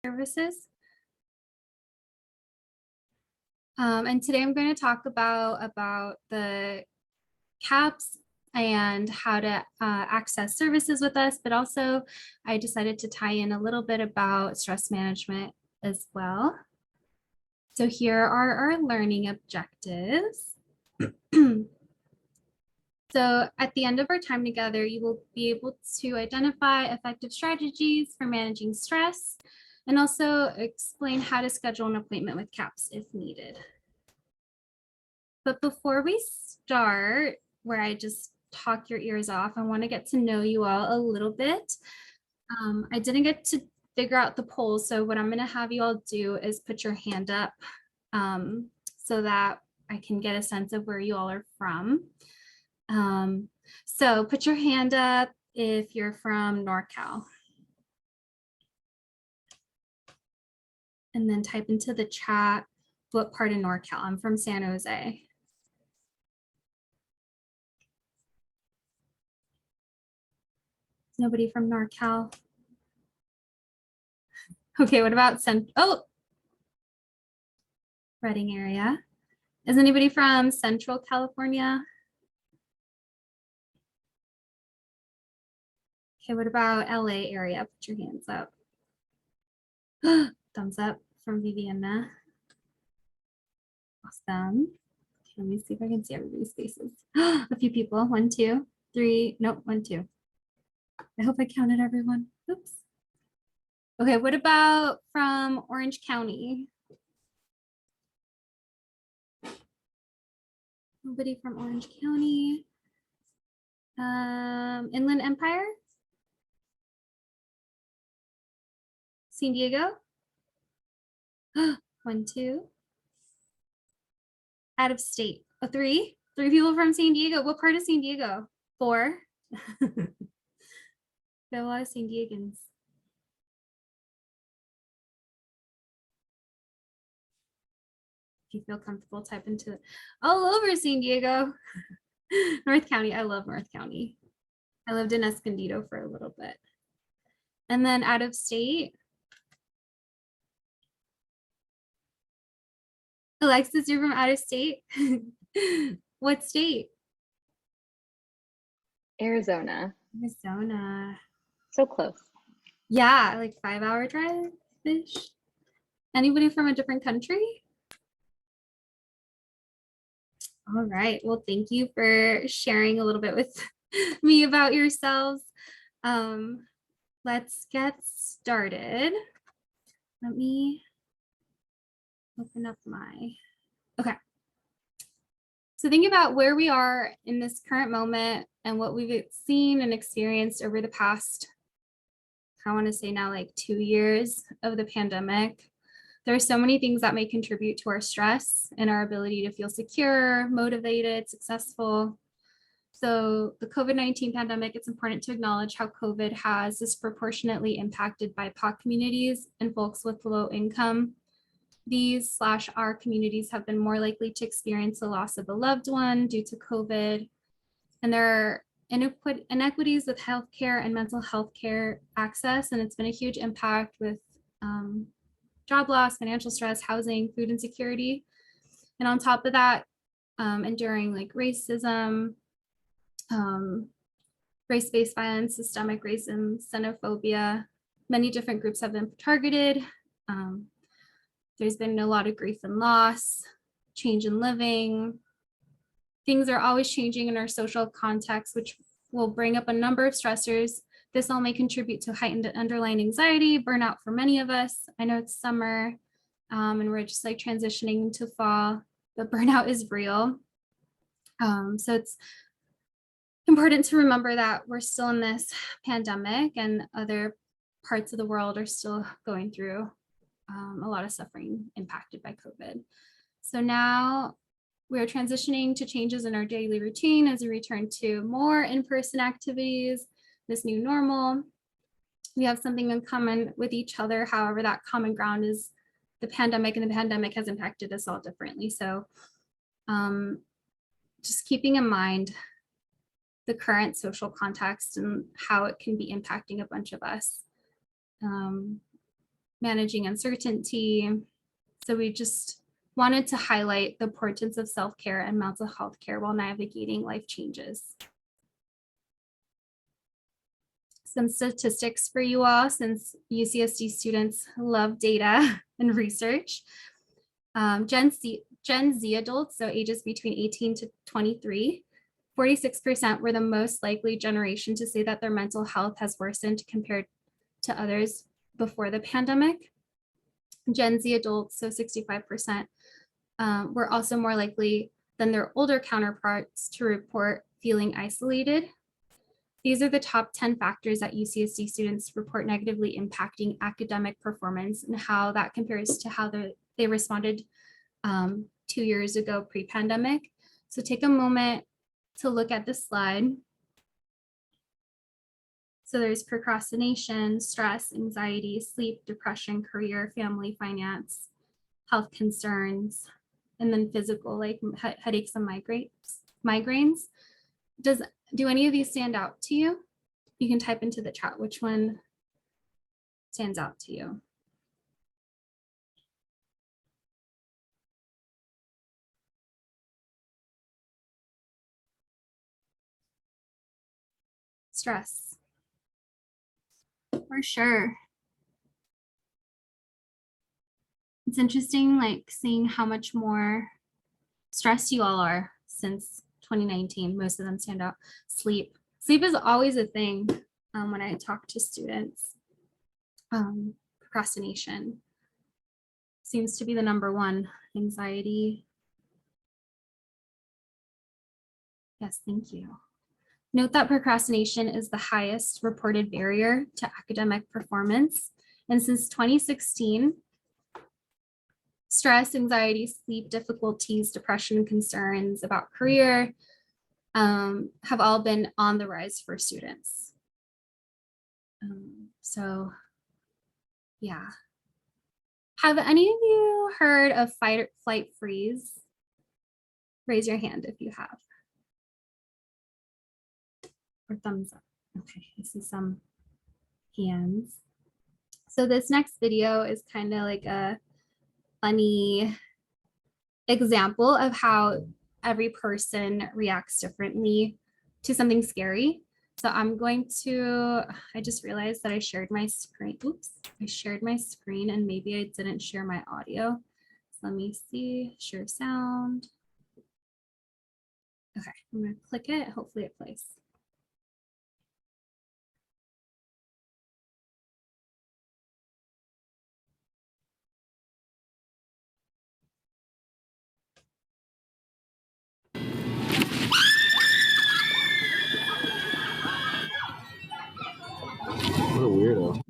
services. And today I'm going to talk about the CAPS and how to access services with us, but also I decided to tie in a little bit about stress management as well. So here are our learning objectives. So at the end of our time together, you will be able to identify effective strategies for managing stress and also explain how to schedule an appointment with CAPS if needed. But before we start, where I just talk your ears off, I want to get to know you all a little bit. I didn't get to figure out the polls, so what I'm going to have you all do is put your hand up so that I can get a sense of where you all are from. So put your hand up if you're from NorCal. And then type into the chat what part of NorCal. I'm from San Jose. Nobody from NorCal. Okay, what about Redding area. Is anybody from Central California? Okay, what about LA area? Put your hands up. Thumbs up from Viviana. Awesome. Okay, let me see if I can see everybody's faces. A few people. 1, 2, 3. Nope, 1, 2. I hope I counted everyone. Oops. Okay, what about from Orange County? Nobody from Orange County. Inland Empire? San Diego? 1, 2. Out of state. 3. 3 people from San Diego. What part of San Diego? 4. Got a lot of San Diegans. If you feel comfortable, type into all over San Diego. North County. I love North County. I lived in Escondido for a little bit. And then out of state. Alexis, you're from out of state? What state? Arizona. Arizona. So close. Yeah, like 5-hour drive-ish. Anybody from a different country? All right. Well, thank you for sharing a little bit with me about yourselves. Let's get started. Let me open up okay. So think about where we are in this current moment and what we've seen and experienced over the past, I want to say now like 2 years of the pandemic. There are so many things that may contribute to our stress and our ability to feel secure, motivated, successful. So the COVID-19 pandemic, it's important to acknowledge how COVID has disproportionately impacted BIPOC communities and folks with low income. These/our communities have been more likely to experience the loss of a loved one due to COVID. And there are inequities with healthcare and mental health care access, and it's been a huge impact with job loss, financial stress, housing, food insecurity. And on top of that, enduring like racism, race-based violence, systemic racism, xenophobia. Many different groups have been targeted. There's been a lot of grief and loss, change in living. Things are always changing in our social context, which will bring up a number of stressors. This all may contribute to heightened underlying anxiety, burnout for many of us. I know it's summer and we're just like transitioning into fall, but burnout is real. So it's important to remember that we're still in this pandemic and other parts of the world are still going through a lot of suffering impacted by COVID. So now we're transitioning to changes in our daily routine as we return to more in-person activities, this new normal. We have something in common with each other. However, that common ground is the pandemic, and the pandemic has impacted us all differently. So just keeping in mind the current social context and how it can be impacting a bunch of us. managing uncertainty. So we just wanted to highlight the importance of self-care and mental health care while navigating life changes. Some statistics for you all, since UCSD students love data and research. Gen Z adults, so ages between 18 to 23, 46% were the most likely generation to say that their mental health has worsened compared to others before the pandemic. Gen Z adults, so 65%, were also more likely than their older counterparts to report feeling isolated. These are the top 10 factors that UCSD students report negatively impacting academic performance, and how that compares to how they responded 2 years ago pre-pandemic. So take a moment to look at this slide. So there's procrastination, stress, anxiety, sleep, depression, career, family, finance, health concerns, and then physical, like headaches and migraines. Do any of these stand out to you? You can type into the chat which one stands out to you. Stress. For sure. It's interesting, like seeing how much more stressed you all are since 2019. Most of them stand out. Sleep. Sleep is always a thing when I talk to students. Procrastination seems to be the number one. Anxiety. Yes, thank you. Note that procrastination is the highest reported barrier to academic performance. And since 2016, stress, anxiety, sleep difficulties, depression, concerns about career have all been on the rise for students. So yeah. Have any of you heard of fight or flight freeze? Raise your hand if you have. Or thumbs up. Okay, I see some hands. So this next video is kind of like a funny example of how every person reacts differently to something scary. So I'm going to, I just realized that I shared my screen. Oops, I shared my screen and maybe I didn't share my audio. So let me see, share sound. Okay, I'm gonna click it, hopefully it plays. What a weirdo.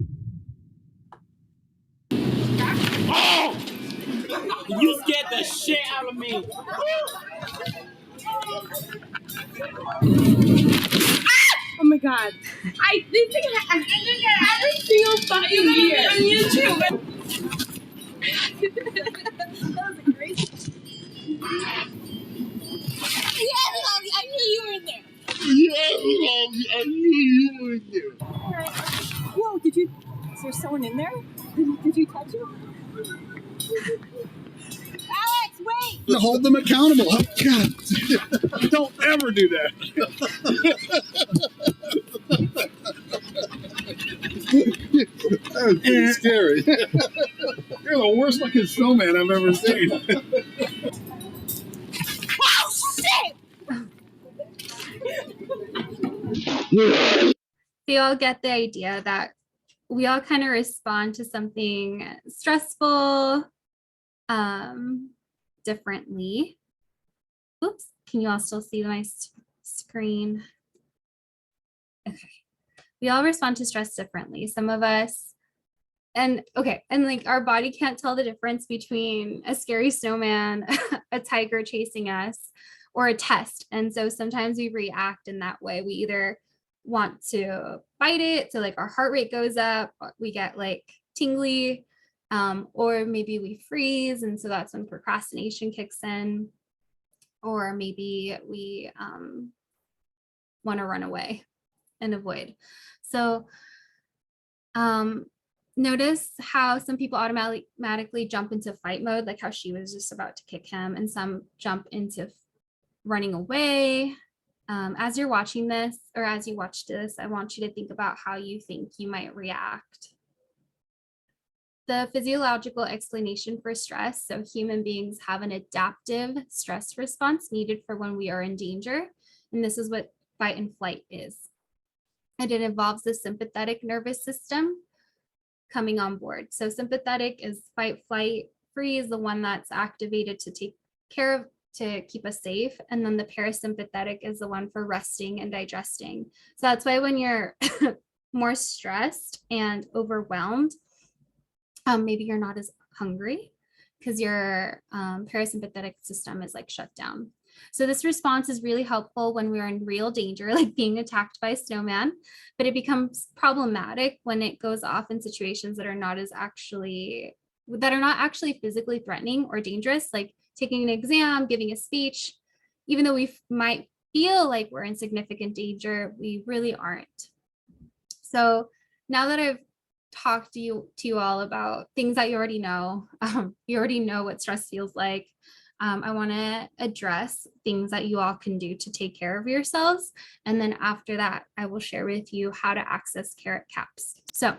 Oh! You scared the shit out of me. Oh my god. This thing every single fucking year on YouTube. That was a great. Yeah, Lovey, I knew you were in there. Yeah, Lovey, I knew you were in there. Alright. Whoa, is there someone in there? Did you touch him? Alex, wait! To hold them accountable. Oh, God, don't ever do that. That was scary. You're the worst looking snowman I've ever seen. Oh, shit! So you all get the idea that we all kind of respond to something stressful differently. Oops, can you all still see my screen? Okay, we all respond to stress differently. Some of us, and like our body can't tell the difference between a scary snowman, a tiger chasing us, or a test. And so sometimes we react in that way. We either want to fight it, so like our heart rate goes up, we get like tingly, or maybe we freeze, and so that's when procrastination kicks in, or maybe we want to run away and avoid. So Notice how some people automatically jump into fight mode, like how she was just about to kick him, and some jump into running away. As you're watching this, or as you watch this, I want you to think about how you think you might react. The physiological explanation for stress. So human beings have an adaptive stress response needed for when we are in danger. And this is what fight and flight is. And it involves the sympathetic nervous system coming on board. So sympathetic is fight, flight, freeze, the one that's activated to take care of, to keep us safe. And then the parasympathetic is the one for resting and digesting. So that's why when you're more stressed and overwhelmed, maybe you're not as hungry because your parasympathetic system is like shut down. So this response is really helpful when we're in real danger, like being attacked by a snowman, but it becomes problematic when it goes off in situations that are not actually physically threatening or dangerous, like taking an exam, giving a speech. Even though we might feel like we're in significant danger, we really aren't. So now that I've talked to you all about things that you already know what stress feels like. I want to address things that you all can do to take care of yourselves. And then after that, I will share with you how to access CAPS. So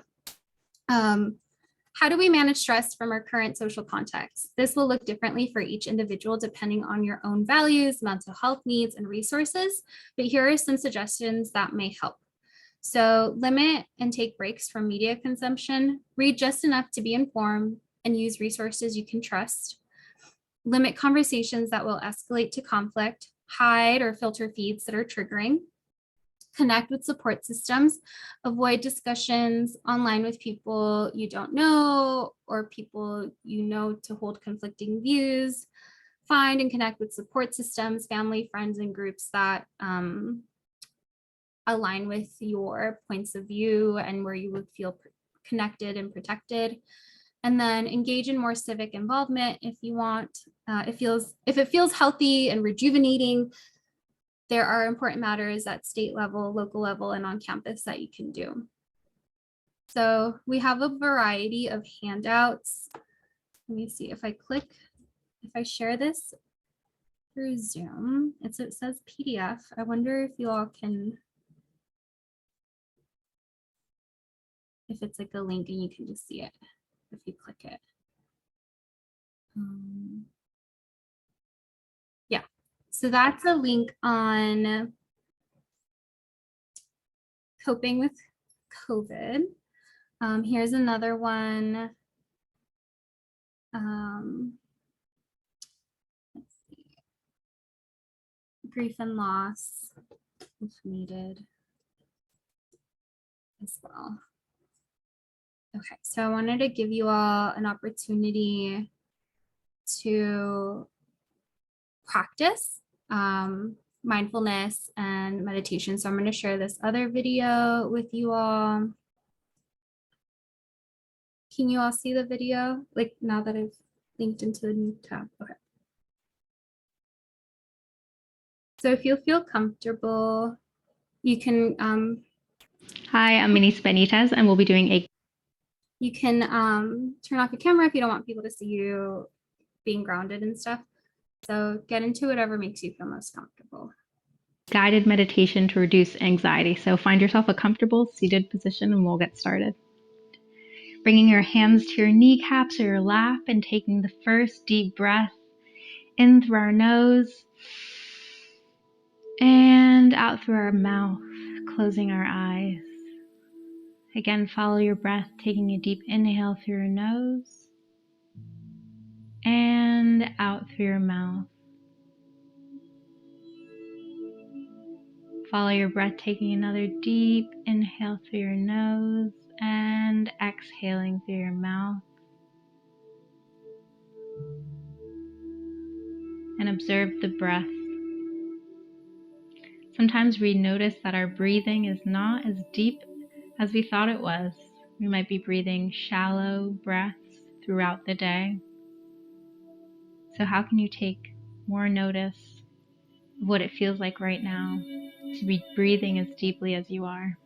how do we manage stress from our current social context? This will look differently for each individual depending on your own values, mental health needs, and resources. But here are some suggestions that may help. So limit and take breaks from media consumption, read just enough to be informed, and use resources you can trust. Limit conversations that will escalate to conflict, hide or filter feeds that are triggering. Connect with support systems, avoid discussions online with people you don't know or people you know to hold conflicting views. Find and connect with support systems, family, friends, and groups that align with your points of view and where you would feel connected and protected. And then engage in more civic involvement if you want. If it feels healthy and rejuvenating, there are important matters at state level, local level, and on campus that you can do. So we have a variety of handouts. Let me see if I share this through Zoom, it says PDF. I wonder if you all can, if it's like a link and you can just see it if you click it. Yeah, so that's a link on coping with COVID. Here's another one. Let's see. Grief and loss, if needed, as well. Okay, so I wanted to give you all an opportunity to practice mindfulness and meditation. So I'm going to share this other video with you all. Can you all see the video? Like now that I've linked into the new tab. Okay. So if you feel comfortable, you can. Hi, I'm Minis Benitez, and we'll be doing a. You can turn off your camera if you don't want people to see you being grounded and stuff. So get into whatever makes you feel most comfortable. Guided meditation to reduce anxiety. So find yourself a comfortable seated position and we'll get started. Bringing your hands to your kneecaps or your lap and taking the first deep breath in through our nose and out through our mouth, closing our eyes. Again, follow your breath, taking a deep inhale through your nose and out through your mouth. Follow your breath, taking another deep inhale through your nose and exhaling through your mouth. And observe the breath. Sometimes we notice that our breathing is not as deep as we thought it was. We might be breathing shallow breaths throughout the day. So how can you take more notice of what it feels like right now to be breathing as deeply as you are?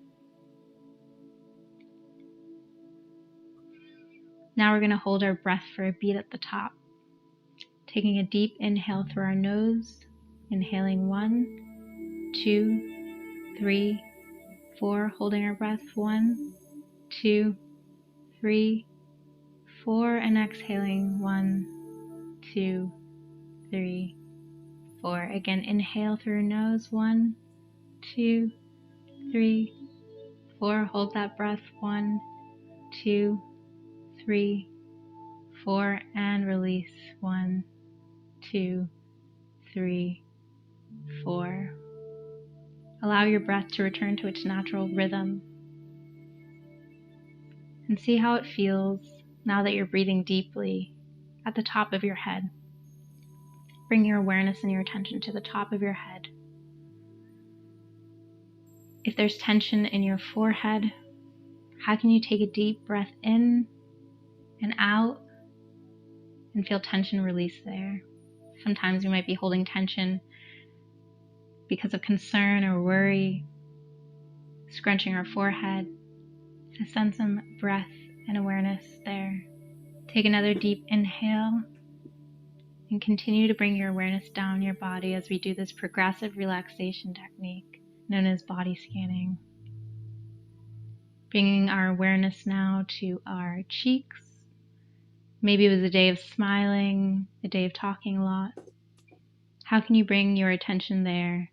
Now we're going to hold our breath for a beat at the top. Taking a deep inhale through our nose, inhaling 1, 2, 3, 4, holding our breath 1, 2, 3, 4, and exhaling 1, 2, 3, 4. Again, inhale through your nose 1, 2, 3, 4. Hold that breath 1, 2, 3, 4, and release 1, 2, 3, 4. Allow your breath to return to its natural rhythm and see how it feels now that you're breathing deeply at the top of your head. Bring your awareness and your attention to the top of your head. If there's tension in your forehead, how can you take a deep breath in and out and feel tension release there? Sometimes we might be holding tension because of concern or worry, scrunching our forehead. So send some breath and awareness there. Take another deep inhale and continue to bring your awareness down your body as we do this progressive relaxation technique known as body scanning. Bringing our awareness now to our cheeks. Maybe it was a day of smiling, a day of talking a lot. How can you bring your attention there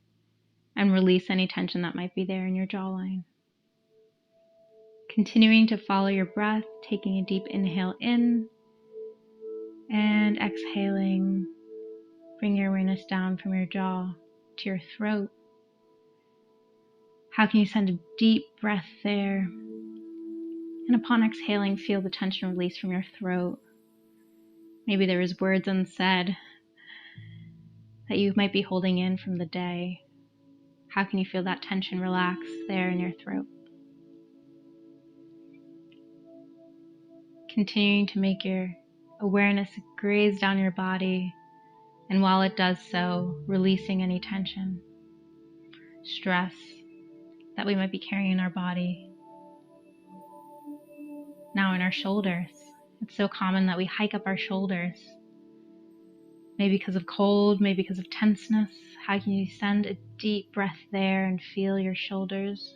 and release any tension that might be there in your jawline? Continuing to follow your breath, taking a deep inhale in and exhaling. Bring your awareness down from your jaw to your throat. How can you send a deep breath there? And upon exhaling, feel the tension release from your throat. Maybe there was words unsaid that you might be holding in from the day. How can you feel that tension relax there in your throat? Continuing to make your awareness graze down your body, and while it does so, releasing any tension, stress that we might be carrying in our body. Now in our shoulders. It's so common that we hike up our shoulders. Maybe because of cold, maybe because of tenseness. How can you send a deep breath there and feel your shoulders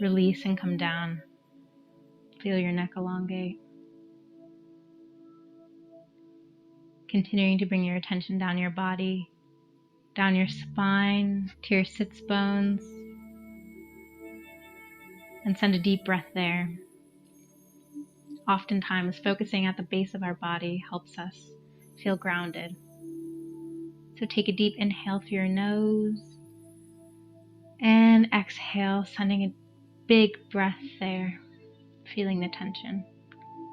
release and come down? Feel your neck elongate. Continuing to bring your attention down your body, down your spine, to your sits bones, and send a deep breath there. Oftentimes, focusing at the base of our body helps us feel grounded. So take a deep inhale through your nose and exhale, sending a big breath there, feeling the tension.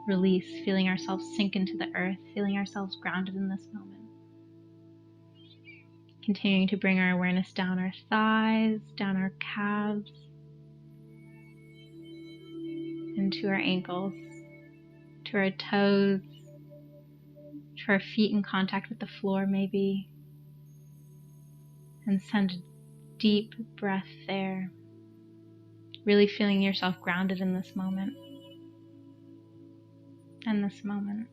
Release, feeling ourselves sink into the earth, feeling ourselves grounded in this moment. Continuing to bring our awareness down our thighs, down our calves, into our ankles, to our toes, to our feet in contact with the floor maybe, and send a deep breath there, really feeling yourself grounded in this moment and this moment.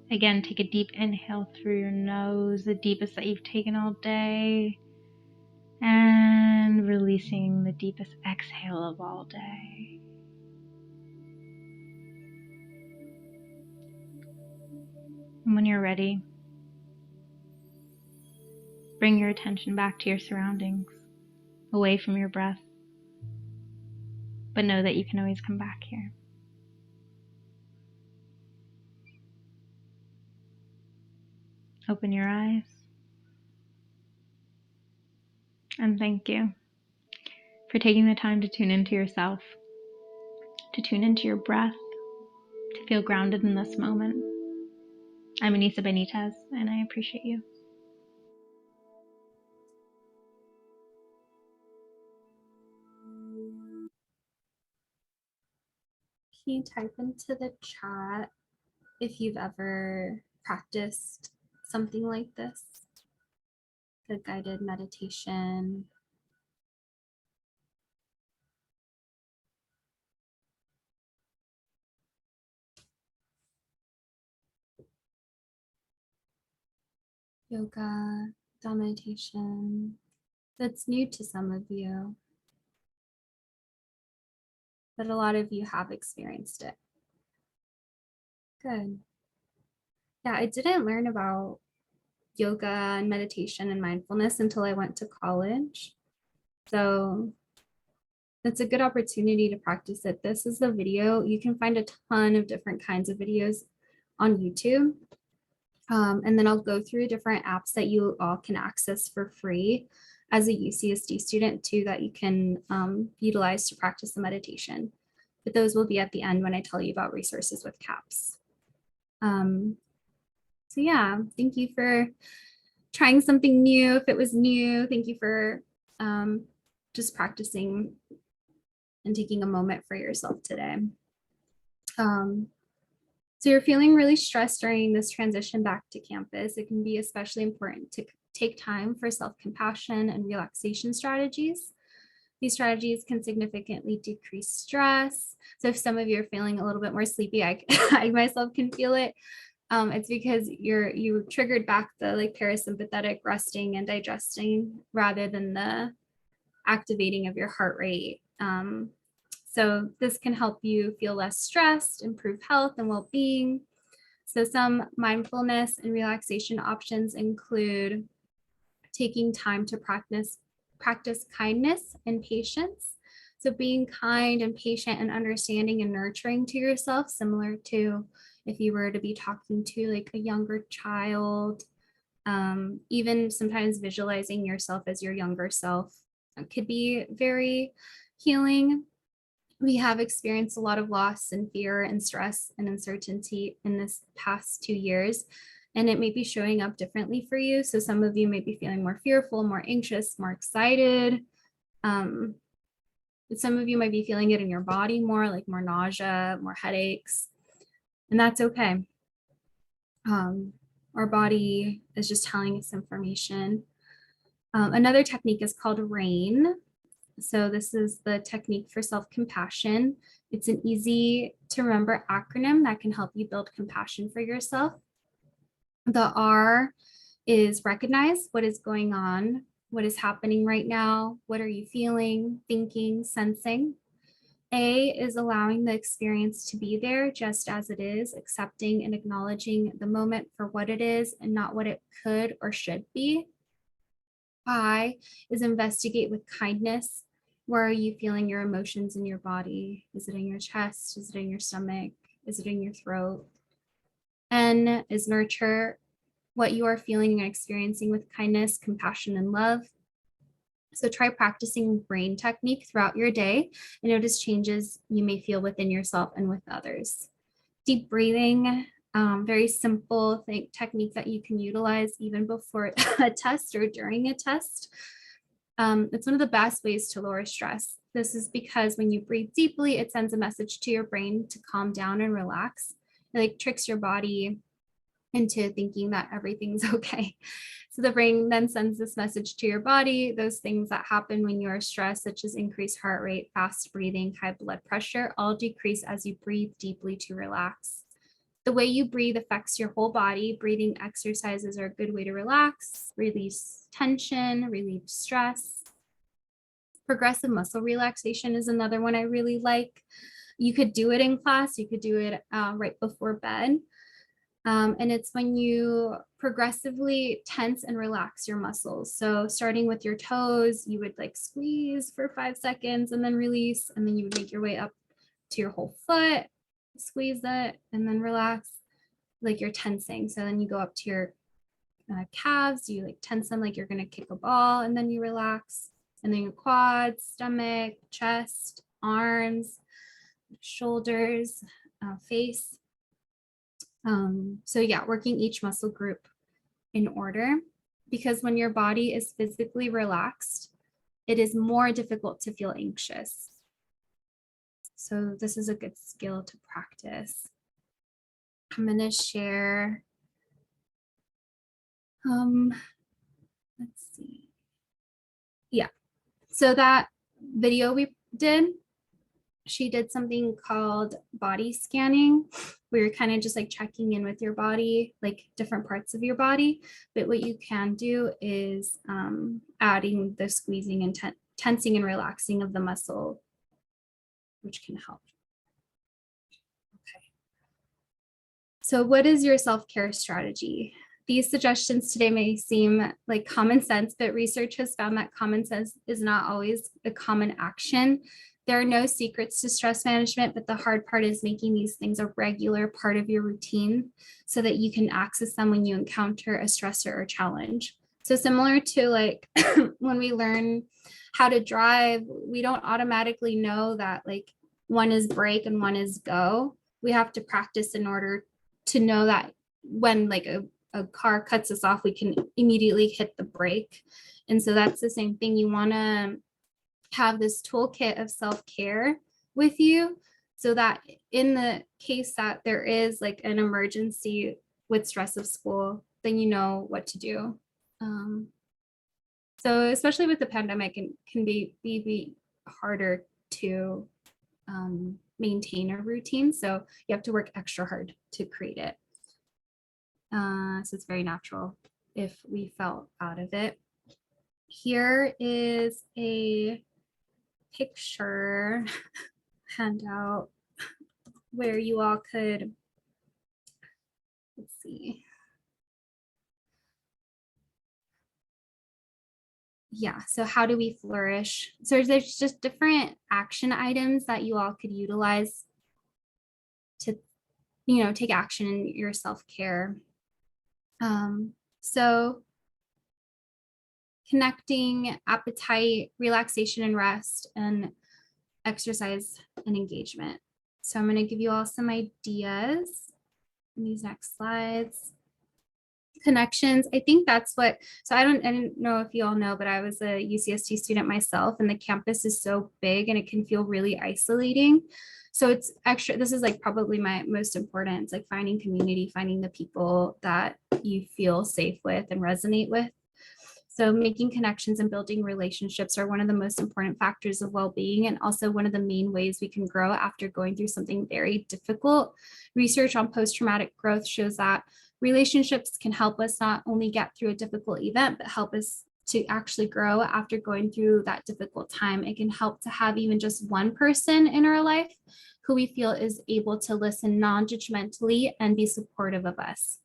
Again, take a deep inhale through your nose, the deepest that you've taken all day, and releasing the deepest exhale of all day. And when you're ready, bring your attention back to your surroundings, away from your breath, but know that you can always come back here. Open your eyes, and thank you for taking the time to tune into yourself, to tune into your breath, to feel grounded in this moment. I'm Anissa Benitez, and I appreciate you. Can you type into the chat if you've ever practiced something like this? The guided meditation. yoga, dawn meditation that's new to some of you, but a lot of you have experienced it. Good. Yeah, I didn't learn about yoga and meditation and mindfulness until I went to college. So it's a good opportunity to practice it. This is the video. You can find a ton of different kinds of videos on YouTube. And then I'll go through different apps that you all can access for free as a UCSD student too, that you can utilize to practice the meditation. But those will be at the end when I tell you about resources with CAPS. So yeah, thank you for trying something new. If it was new, thank you for just practicing and taking a moment for yourself today. So you're feeling really stressed during this transition back to campus. It can be especially important to take time for self-compassion and relaxation strategies. These strategies can significantly decrease stress. So if some of you are feeling a little bit more sleepy, I myself can feel it. It's because you triggered back the like parasympathetic resting and digesting rather than the activating of your heart rate. So this can help you feel less stressed, improve health and well-being. So some mindfulness and relaxation options include taking time to practice kindness and patience. So being kind and patient and understanding and nurturing to yourself, similar to if you were to be talking to like a younger child, even sometimes visualizing yourself as your younger self could be very healing. We have experienced a lot of loss and fear and stress and uncertainty in this past 2 years, and it may be showing up differently for you. So some of you may be feeling more fearful, more anxious, more excited. Some of you might be feeling it in your body more, like more nausea, more headaches, and that's okay. Our body is just telling us information. Another technique is called RAIN. So this is the technique for self-compassion. It's an easy to remember acronym that can help you build compassion for yourself. The R is recognize what is going on, what is happening right now, what are you feeling, thinking, sensing. A is allowing the experience to be there just as it is, accepting and acknowledging the moment for what it is and not what it could or should be. I is investigate with kindness. Where are you feeling your emotions in your body? Is it in your chest? Is it in your stomach? Is it in your throat? N is nurture what you are feeling and experiencing with kindness, compassion, and love. So try practicing brain technique throughout your day and notice changes you may feel within yourself and with others. Deep breathing, very simple technique that you can utilize even before a test or during a test. It's one of the best ways to lower stress. This is because when you breathe deeply, it sends a message to your brain to calm down and relax. It like tricks your body into thinking that everything's okay. So the brain then sends this message to your body. Those things that happen when you are stressed, such as increased heart rate, fast breathing, high blood pressure, all decrease as you breathe deeply to relax. The way you breathe affects your whole body. Breathing exercises are a good way to relax, release tension, relieve stress. Progressive muscle relaxation is another one I really like. You could do it in class. You could do it right before bed. And it's when you progressively tense and relax your muscles. So starting with your toes, you would like squeeze for 5 seconds and then release, and then you would make your way up to your whole foot, squeeze it, and then relax, like you're tensing. So then you go up to your calves, you like tense them like you're gonna kick a ball, and then you relax. And then your quads, stomach, chest, arms, shoulders, face. So yeah, working each muscle group in order, because when your body is physically relaxed, it is more difficult to feel anxious. So this is a good skill to practice. I'm going to share, let's see. Yeah, so that video we did, she did something called body scanning, where you're kind of just like checking in with your body, like different parts of your body. But what you can do is adding the squeezing and tensing and relaxing of the muscle, which can help. Okay. So what is your self-care strategy? These suggestions today may seem like common sense, but research has found that common sense is not always a common action. There are no secrets to stress management, but the hard part is making these things a regular part of your routine so that you can access them when you encounter a stressor or challenge. So similar to like when we learn how to drive, we don't automatically know that like one is brake and one is go. We have to practice in order to know that when like a car cuts us off, we can immediately hit the brake. And so that's the same thing. You want to have this toolkit of self-care with you so that in the case that there is like an emergency with stress of school, then you know what to do. So especially with the pandemic, it can be harder to maintain a routine. So you have to work extra hard to create it. So it's very natural if we felt out of it. Here is a picture handout where you all could, let's see. Yeah, so how do we flourish? So there's just different action items that you all could utilize to, you know, take action in your self-care. So connecting appetite, relaxation and rest, and exercise and engagement. So I'm going to give you all some ideas in these next slides. Connections, I think that's what, so I didn't know if you all know, but I was a UCSD student myself, and the campus is so big and it can feel really isolating. So it's extra, this is like probably my most important, it's like finding community, finding the people that you feel safe with and resonate with. So making connections and building relationships are one of the most important factors of well-being, and also one of the main ways we can grow after going through something very difficult. Research on post-traumatic growth shows that relationships can help us not only get through a difficult event, but help us to actually grow after going through that difficult time. It can help to have even just one person in our life who we feel is able to listen non-judgmentally and be supportive of us.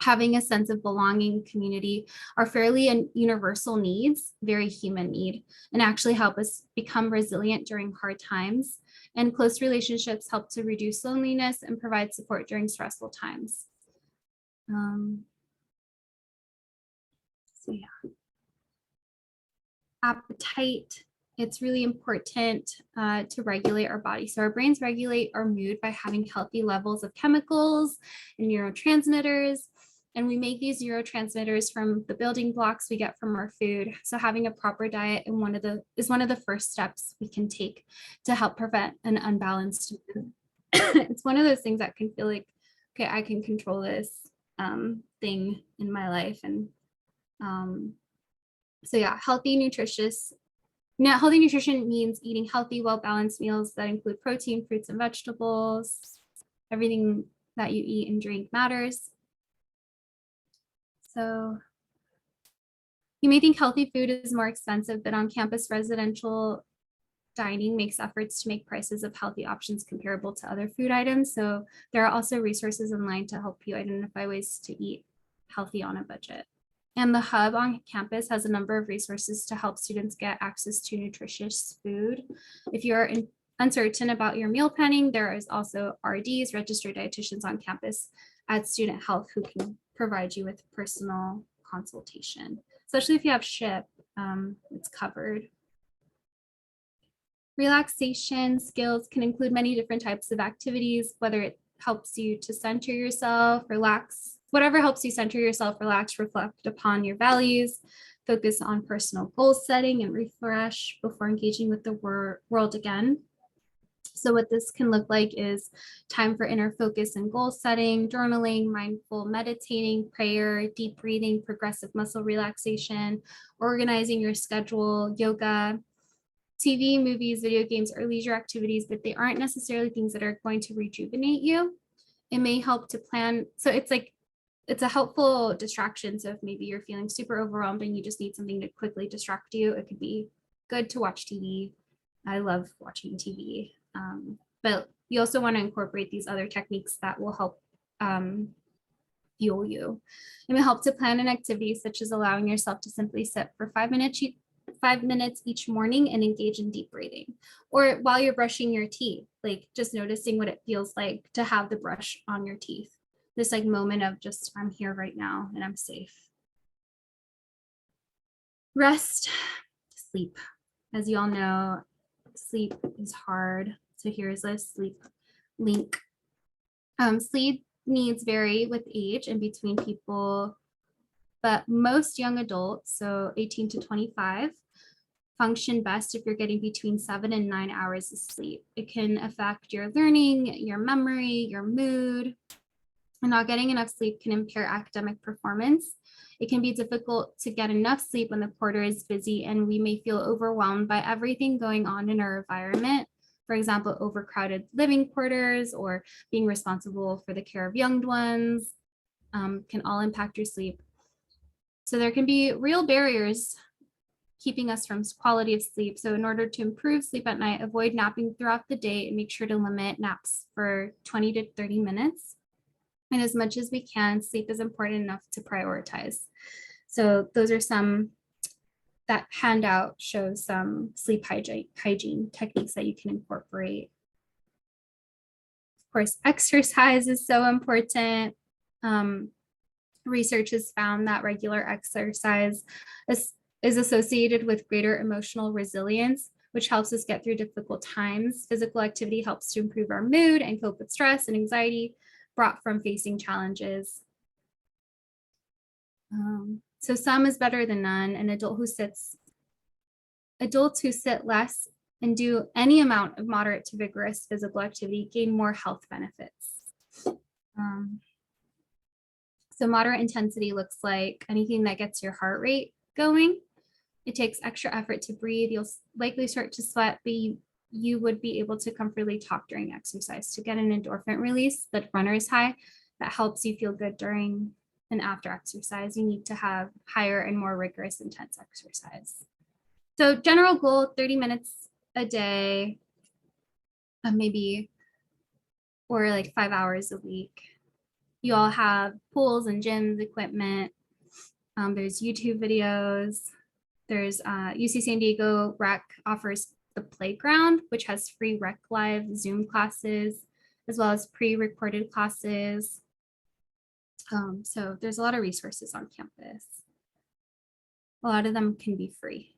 Having a sense of belonging, community are fairly universal needs, very human need, and actually help us become resilient during hard times. And close relationships help to reduce loneliness and provide support during stressful times. So yeah. Appetite, it's really important to regulate our body. So our brains regulate our mood by having healthy levels of chemicals and neurotransmitters. And we make these neurotransmitters from the building blocks we get from our food. So having a proper diet is one of the first steps we can take to help prevent an unbalanced mood. It's one of those things that can feel like, okay, I can control this thing in my life. And so yeah, healthy nutrition means eating healthy, well-balanced meals that include protein, fruits and vegetables. Everything that you eat and drink matters. So you may think healthy food is more expensive, but on-campus residential dining makes efforts to make prices of healthy options comparable to other food items. So there are also resources online to help you identify ways to eat healthy on a budget. And the hub on campus has a number of resources to help students get access to nutritious food. If you're uncertain about your meal planning, there is also RDs, registered dietitians on campus at Student Health, who can provide you with personal consultation, especially if you have SHIP, it's covered. Relaxation skills can include many different types of activities, whether it helps you to center yourself, relax, whatever helps you center yourself, relax, reflect upon your values, focus on personal goal setting and refresh before engaging with the world again. So what this can look like is time for inner focus and goal setting, journaling, mindful meditating, prayer, deep breathing, progressive muscle relaxation, organizing your schedule, yoga, TV, movies, video games, or leisure activities, but they aren't necessarily things that are going to rejuvenate you. It may help to plan. So it's like, it's a helpful distraction. So if maybe you're feeling super overwhelmed and you just need something to quickly distract you, it could be good to watch TV. I love watching TV. But you also want to incorporate these other techniques that will help fuel you. It will help to plan an activity such as allowing yourself to simply sit for 5 minutes each morning and engage in deep breathing, or while you're brushing your teeth, like just noticing what it feels like to have the brush on your teeth. This like moment of just, I'm here right now and I'm safe. Rest, sleep. As you all know, sleep is hard. So here's a sleep link. Sleep needs vary with age and between people, but most young adults, so 18 to 25, function best if you're getting between 7 and 9 hours of sleep. It can affect your learning, your memory, your mood. And not getting enough sleep can impair academic performance. It can be difficult to get enough sleep when the quarter is busy and we may feel overwhelmed by everything going on in our environment. For example, overcrowded living quarters or being responsible for the care of young ones can all impact your sleep. So there can be real barriers keeping us from quality of sleep. So in order to improve sleep at night, avoid napping throughout the day and make sure to limit naps for 20 to 30 minutes. And as much as we can, sleep is important enough to prioritize. So those are some, that handout shows some sleep hygiene techniques that you can incorporate. Of course, exercise is so important. Research has found that regular exercise is associated with greater emotional resilience, which helps us get through difficult times. Physical activity helps to improve our mood and cope with stress and anxiety brought from facing challenges. So some is better than none. An adult who sits, adults who sit less and do any amount of moderate to vigorous physical activity gain more health benefits. So moderate intensity looks like anything that gets your heart rate going. It takes extra effort to breathe. You'll likely start to sweat, but you would be able to comfortably talk during exercise to get an endorphin release, the runner's high, that helps you feel good during and after exercise. You need to have higher and more rigorous, intense exercise. So general goal, 30 minutes a day, maybe, or like 5 hours a week. You all have pools and gyms, equipment. There's YouTube videos. There's UC San Diego Rec offers the Playground, which has free Rec Live Zoom classes, as well as pre-recorded classes. So there's a lot of resources on campus. A lot of them can be free.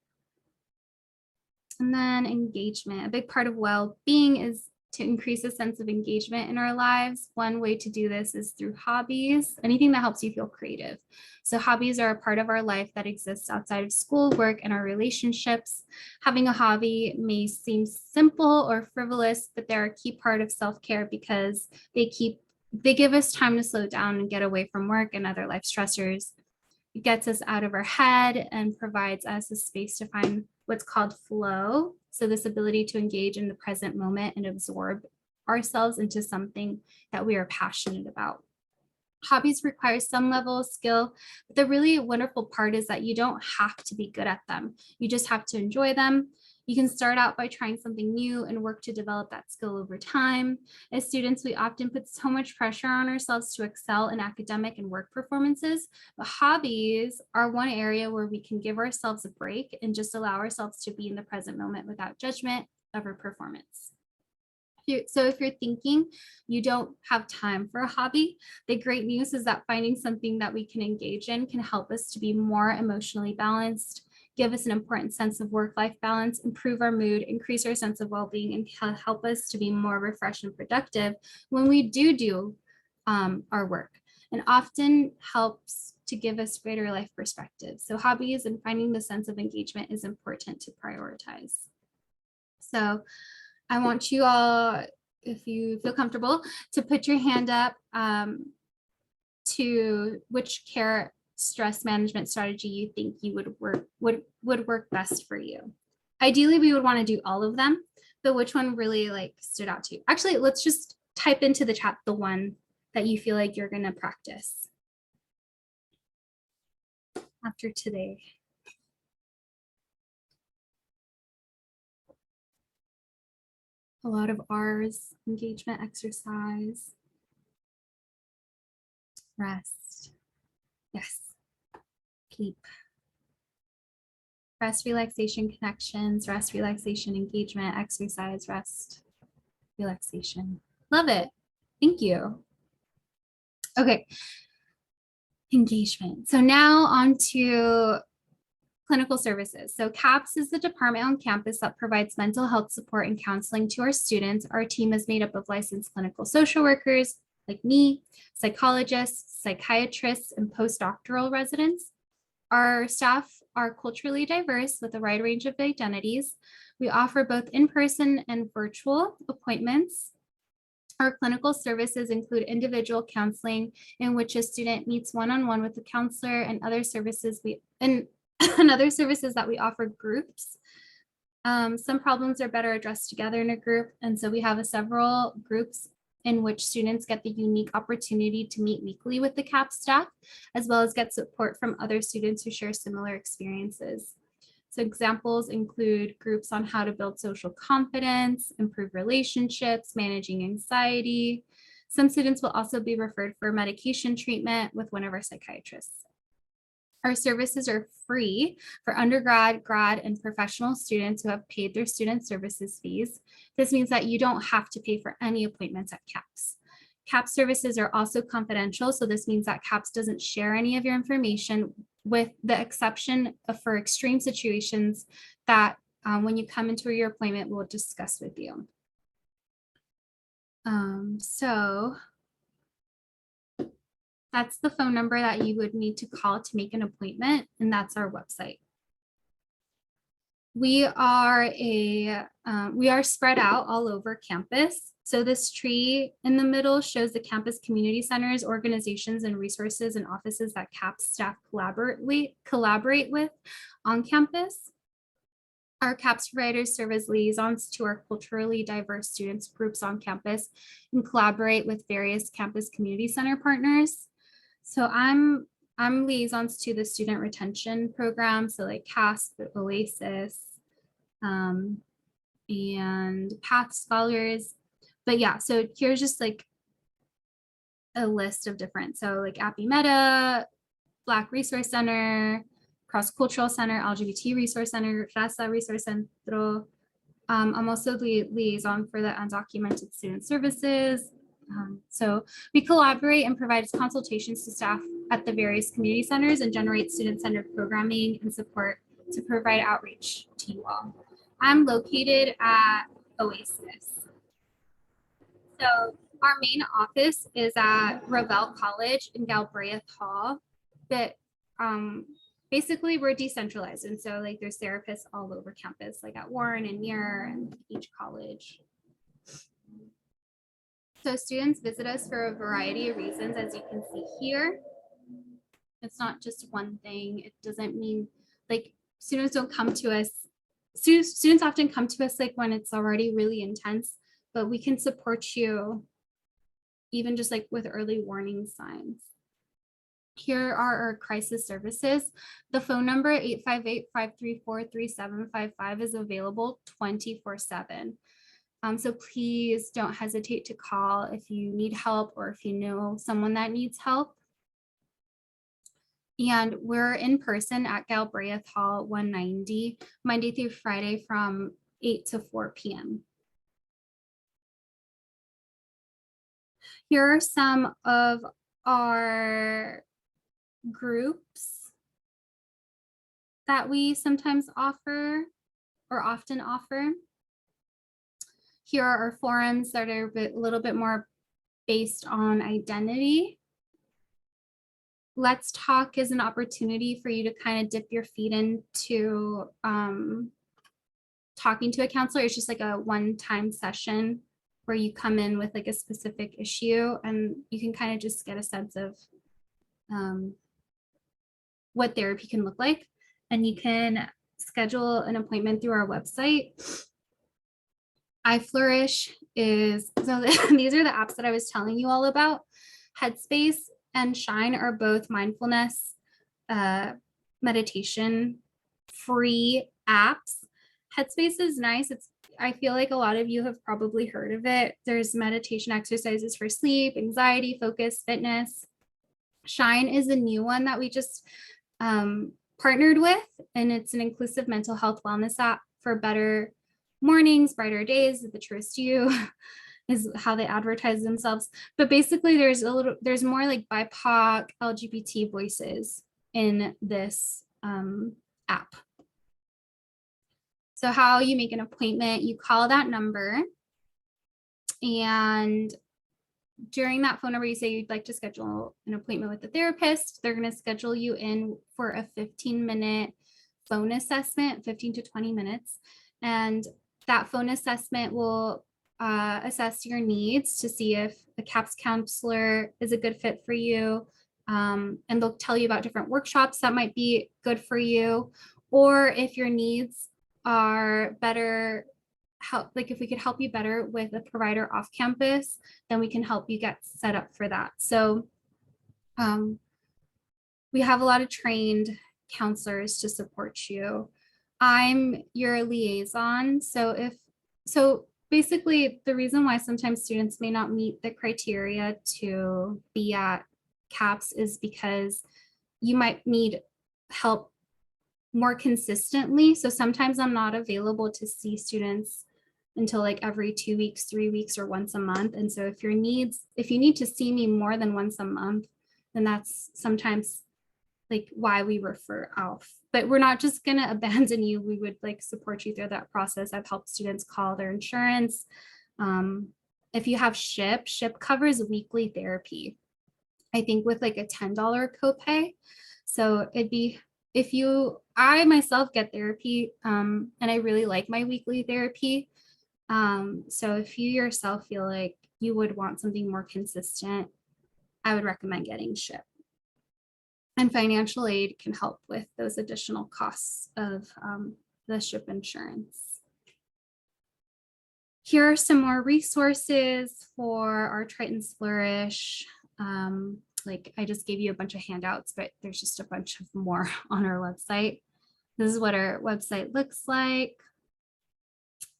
And then engagement. A big part of well-being is to increase a sense of engagement in our lives. One way to do this is through hobbies, anything that helps you feel creative. So hobbies are a part of our life that exists outside of school, work, and our relationships. Having a hobby may seem simple or frivolous, but they're a key part of self-care because they give us time to slow down and get away from work and other life stressors. It gets us out of our head and provides us a space to find what's called flow. So this ability to engage in the present moment and absorb ourselves into something that we are passionate about. Hobbies require some level of skill, but the really wonderful part is that you don't have to be good at them. You just have to enjoy them. You can start out by trying something new and work to develop that skill over time. As students, we often put so much pressure on ourselves to excel in academic and work performances, but hobbies are one area where we can give ourselves a break and just allow ourselves to be in the present moment without judgment of our performance. So if you're thinking you don't have time for a hobby, the great news is that finding something that we can engage in can help us to be more emotionally balanced, give us an important sense of work-life balance, improve our mood, increase our sense of well-being, and help us to be more refreshed and productive when we do our work, and often helps to give us greater life perspective. So hobbies and finding the sense of engagement is important to prioritize. So I want you all, if you feel comfortable, to put your hand up to which care stress management strategy you think you would work best for you. ideally we would want to do all of them, but which one really like stood out to you? Actually, let's just type into the chat the one that you feel like you're going to practice after today. A lot of R's, engagement, exercise, rest. Yes. Keep. Rest, relaxation, connections, rest, relaxation, engagement, exercise, rest, relaxation. Love it. Thank you. Okay. Engagement. So now on to clinical services. So CAPS is the department on campus that provides mental health support and counseling to our students. Our team is made up of licensed clinical social workers like me, psychologists, psychiatrists, and postdoctoral residents. Our staff are culturally diverse with a wide range of identities. We offer both in-person and virtual appointments. Our clinical services include individual counseling in which a student meets one-on-one with the counselor, and other services other services that we offer groups. Some problems are better addressed together in a group, and so we have several groups in which students get the unique opportunity to meet weekly with the CAPS staff, as well as get support from other students who share similar experiences. So examples include groups on how to build social confidence, improve relationships, managing anxiety. Some students will also be referred for medication treatment with one of our psychiatrists. Our services are free for undergrad, grad, and professional students who have paid their student services fees. This means that you don't have to pay for any appointments at CAPS. CAPS services are also confidential, so this means that CAPS doesn't share any of your information, with the exception of for extreme situations that when you come into your appointment, we'll discuss with you. So that's the phone number that you would need to call to make an appointment, and that's our website. We are spread out all over campus. So this tree in the middle shows the campus community centers, organizations, and resources and offices that CAPS staff collaborate with on campus. Our CAPS providers serve as liaisons to our culturally diverse students groups on campus and collaborate with various campus community center partners. So I'm liaisons to the student retention program, so like CASP, Oasis, and Path Scholars. But yeah, so here's just like a list of different, so like Appy Meta, Black Resource Center, Cross Cultural Center, LGBT Resource Center, Raza Resource Centro. I'm also the liaison for the undocumented student services. So we collaborate and provide consultations to staff at the various community centers and generate student-centered programming and support to provide outreach to you all. I'm located at Oasis. So our main office is at Ravel College in Galbraith Hall, but basically we're decentralized. And so like there's therapists all over campus, like at Warren and Muir and each college. So students visit us for a variety of reasons, as you can see here. It's not just one thing. It doesn't mean like students don't come to us. Students often come to us like when it's already really intense, but we can support you even just like with early warning signs. Here are our crisis services. The phone number 858-534-3755 is available 24/7. So please don't hesitate to call if you need help or if you know someone that needs help. And we're in person at Galbraith Hall 190, Monday through Friday from 8 to 4 p.m. Here are some of our groups that we sometimes offer or often offer. Here are our forums that are a little bit more based on identity. Let's Talk is an opportunity for you to kind of dip your feet into talking to a counselor. It's just like a one-time session where you come in with like a specific issue and you can kind of just get a sense of what therapy can look like. And you can schedule an appointment through our website. iFlourish is, so these are the apps that I was telling you all about. Headspace and Shine are both mindfulness meditation free apps. Headspace is nice. I feel like a lot of you have probably heard of it. There's meditation exercises for sleep, anxiety, focus, fitness. Shine is a new one that we just partnered with, and it's an inclusive mental health wellness app for better mornings, brighter days, the truest you is how they advertise themselves. But basically there's more like BIPOC, LGBT voices in this app. So how you make an appointment, you call that number, and during that phone number, you say you'd like to schedule an appointment with the therapist. They're going to schedule you in for a 15-minute phone assessment, 15 to 20 minutes. And that phone assessment will assess your needs to see if the CAPS counselor is a good fit for you. And they'll tell you about different workshops that might be good for you. Or if your needs are better, like if we could help you better with a provider off campus, then we can help you get set up for that. So we have a lot of trained counselors to support you. I'm your liaison. So basically the reason why sometimes students may not meet the criteria to be at CAPS is because you might need help more consistently. So sometimes I'm not available to see students until like every 2 weeks, 3 weeks, or once a month. And so if you need to see me more than once a month, then that's sometimes like why we refer out. But we're not just gonna abandon you. We would like support you through that process. I've helped students call their insurance. If you have SHIP covers weekly therapy, I think with like a $10 copay. So it'd be, I myself get therapy and I really like my weekly therapy. So if you yourself feel like you would want something more consistent, I would recommend getting SHIP. And financial aid can help with those additional costs of the SHIP insurance. Here are some more resources for our Triton's Flourish. Like I just gave you a bunch of handouts, but there's just a bunch of more on our website. This is what our website looks like.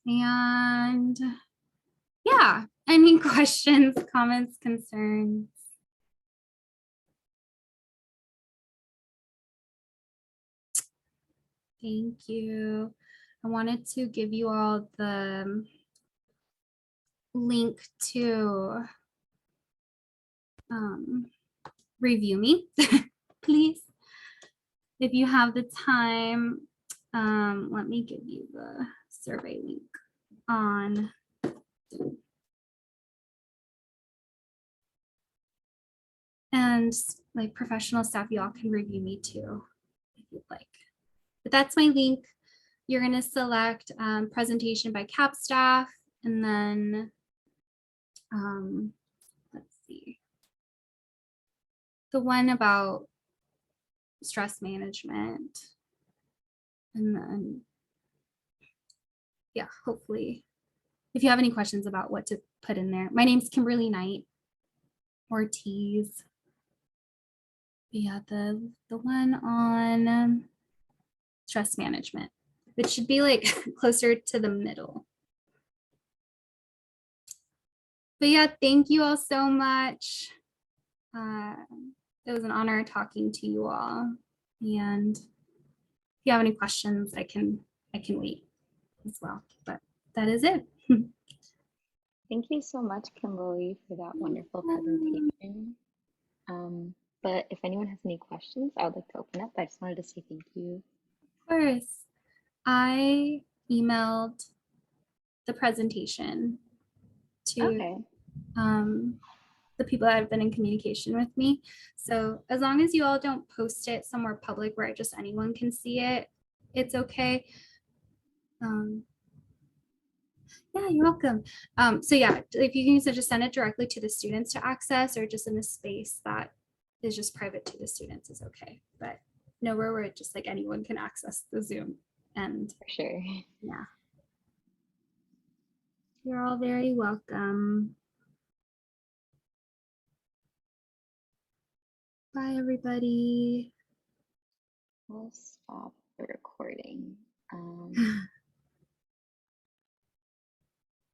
And yeah, any questions, comments, concerns? Thank you. I wanted to give you all the link to review me, please. If you have the time, let me give you the survey link on Zoom. And like professional staff, you all can review me too, if you'd like. But that's my link. You're gonna select presentation by CAP staff, and then let's see, the one about stress management, and then yeah, hopefully if you have any questions about what to put in there. My name's Kimberly Knight-Ortiz. Yeah, the one on stress management, it should be like closer to the middle. But yeah, thank you all so much. It was an honor talking to you all. And if you have any questions, I can wait as well. But that is it. Thank you so much, Kimberly, for that wonderful presentation. But if anyone has any questions, I would like to open up. I just wanted to say thank you. Of course. I emailed the presentation to the people that have been in communication with me. So as long as you all don't post it somewhere public where just anyone can see it, it's okay. Yeah, you're welcome. So yeah, if you can just send it directly to the students to access, or just in a space that is just private to the students is okay. But nowhere where it just like anyone can access the Zoom end. For sure. Yeah. You're all very welcome. Bye, everybody. We'll stop the recording.